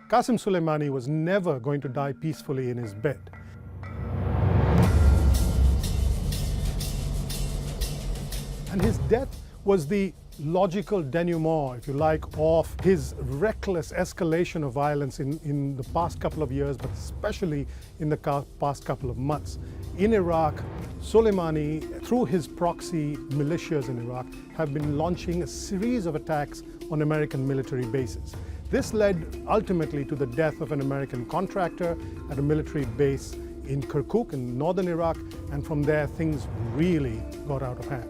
Qasem Soleimani was never going to die peacefully in his bed. And his death was the logical denouement, if you like, of his reckless escalation of violence in the past couple of years, but especially in the past couple of months. In Iraq, Soleimani, through his proxy militias in Iraq, have been launching a series of attacks on American military bases. This led ultimately to the death of an American contractor at a military base in Kirkuk in northern Iraq, and from there things really got out of hand.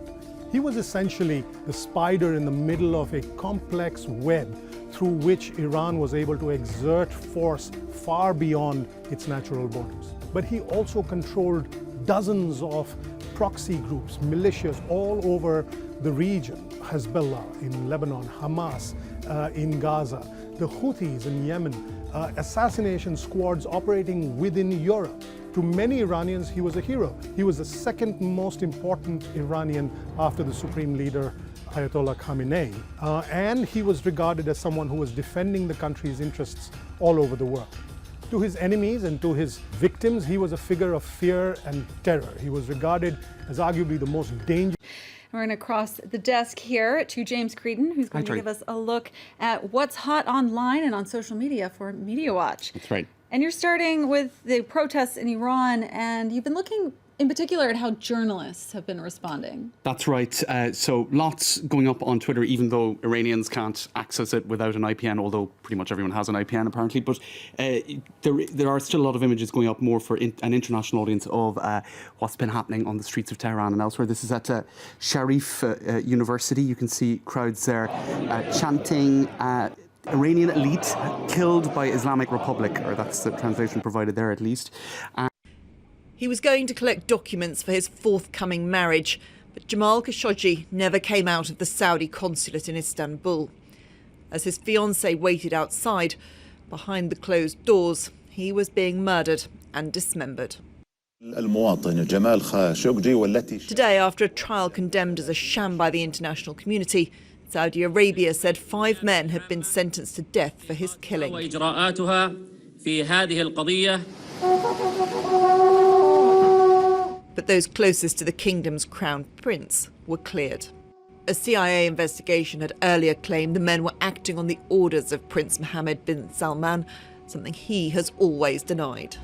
He was essentially the spider in the middle of a complex web through which Iran was able to exert force far beyond its natural borders. But he also controlled dozens of proxy groups, militias all over the region. Hezbollah in Lebanon, Hamas in Gaza, the Houthis in Yemen, assassination squads operating within Europe. To many Iranians, he was a hero. He was the second most important Iranian after the Supreme Leader Ayatollah Khamenei. And he was regarded as someone who was defending the country's interests all over the world. To his enemies and to his victims, he was a figure of fear and terror. He was regarded as arguably the most dangerous. We're going to cross the desk here to James Creedon, who's going to give us a look at what's hot online and on social media for Media Watch. That's right. And you're starting with the protests in Iran, and you've been looking in particular at how journalists have been responding. That's right. So lots going up on Twitter, even though Iranians can't access it without an IPN, although pretty much everyone has an IPN apparently. But there are still a lot of images going up more for an international audience of what's been happening on the streets of Tehran and elsewhere. This is at Sharif University. You can see crowds there chanting Iranian elite killed by Islamic Republic, or that's the translation provided there at least. He was going to collect documents for his forthcoming marriage, but Jamal Khashoggi never came out of the Saudi consulate in Istanbul. As his fiancée waited outside, behind the closed doors, he was being murdered and dismembered. Today, after a trial condemned as a sham by the international community, Saudi Arabia said 5 men have been sentenced to death for his killing. But those closest to the kingdom's crown prince were cleared. A CIA investigation had earlier claimed the men were acting on the orders of Prince Mohammed bin Salman, something he has always denied.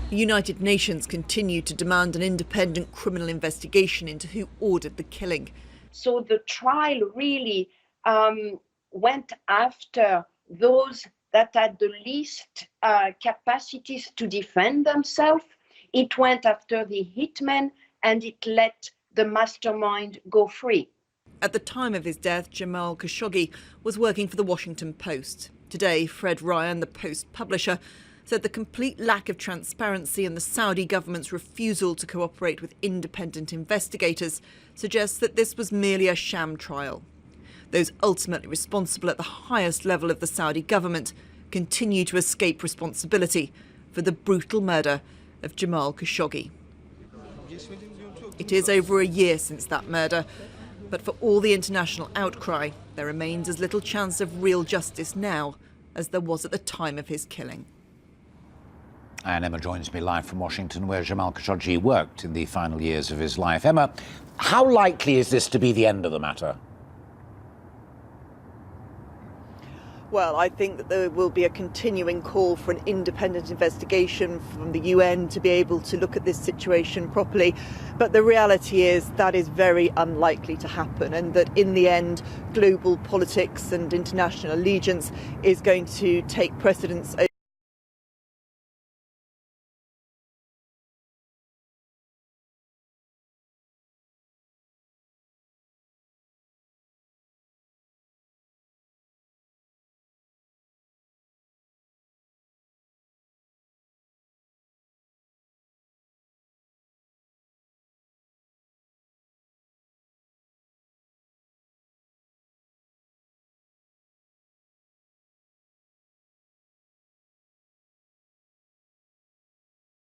The United Nations continued to demand an independent criminal investigation into who ordered the killing. So the trial really went after those that had the least capacities to defend themselves. It went after the hitmen, and it let the mastermind go free. At the time of his death, Jamal Khashoggi was working for the Washington Post. Today, Fred Ryan, the Post publisher, said the complete lack of transparency and the Saudi government's refusal to cooperate with independent investigators suggests that this was merely a sham trial. Those ultimately responsible at the highest level of the Saudi government continue to escape responsibility for the brutal murder of Jamal Khashoggi. It is over a year since that murder, but for all the international outcry, there remains as little chance of real justice now as there was at the time of his killing. And Emma joins me live from Washington, where Jamal Khashoggi worked in the final years of his life. Emma, how likely is this to be the end of the matter? Well, I think that there will be a continuing call for an independent investigation from the UN to be able to look at this situation properly. But the reality is that is very unlikely to happen, and that in the end, global politics and international allegiance is going to take precedence over